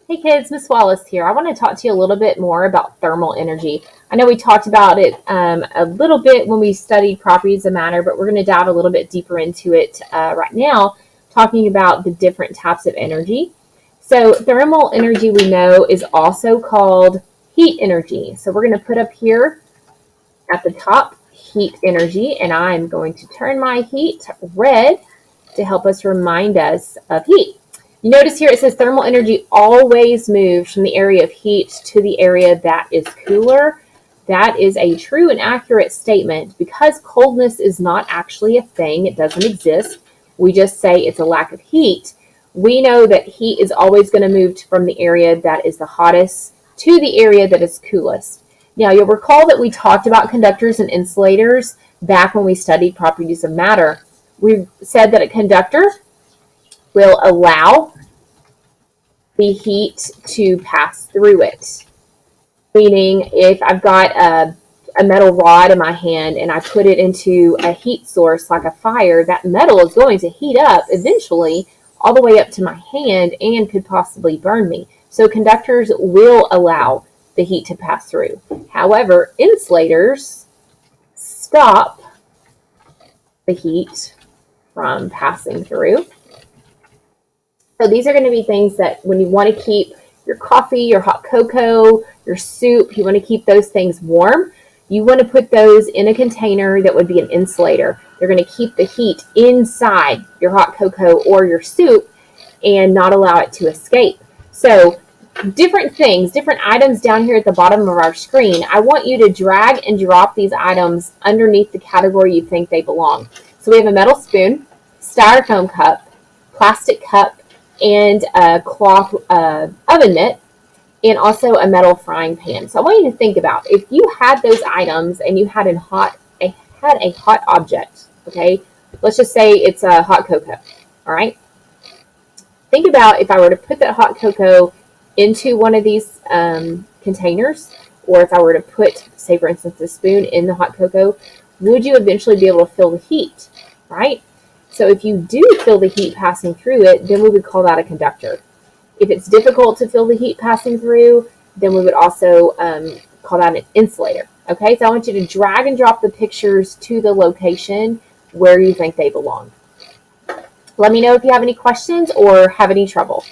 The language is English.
Hey kids, Miss Wallace here. I want to talk to you a little bit more about thermal energy. I know we talked about it a little bit when we studied properties of matter, but we're going to dive a little bit deeper into it right now, talking about the different types of energy. So thermal energy we know is also called heat energy. So we're going to put up here at the top heat energy, and I'm going to turn my heat red to help us remind us of heat. You notice here it says thermal energy always moves from the area of heat to the area that is cooler. That is a true and accurate statement because coldness is not actually a thing. It doesn't exist. We just say it's a lack of heat. We know that heat is always going to move from the area that is the hottest to the area that is coolest. Now, you'll recall that we talked about conductors and insulators back when we studied properties of matter. We said that a conductor will allow the heat to pass through it. Meaning, if I've got a metal rod in my hand and I put it into a heat source like a fire, that metal is going to heat up eventually all the way up to my hand and could possibly burn me. So conductors will allow the heat to pass through. However, insulators stop the heat from passing through. So these are going to be things that when you want to keep your coffee, your hot cocoa, your soup, you want to keep those things warm, you want to put those in a container that would be an insulator. They're going to keep the heat inside your hot cocoa or your soup and not allow it to escape. So different things, different items down here at the bottom of our screen, I want you to drag and drop these items underneath the category you think they belong. So we have a metal spoon, styrofoam cup, plastic cup, and a cloth oven mitt, and also a metal frying pan. So I want you to think about if you had those items and you had a hot object, okay? Let's just say it's a hot cocoa, all right? Think about if I were to put that hot cocoa into one of these containers, or if I were to put, say for instance, a spoon in the hot cocoa, would you eventually be able to feel the heat, right? So if you do feel the heat passing through it, then we would call that a conductor. If it's difficult to feel the heat passing through, then we would also call that an insulator. Okay, so I want you to drag and drop the pictures to the location where you think they belong. Let me know if you have any questions or have any trouble.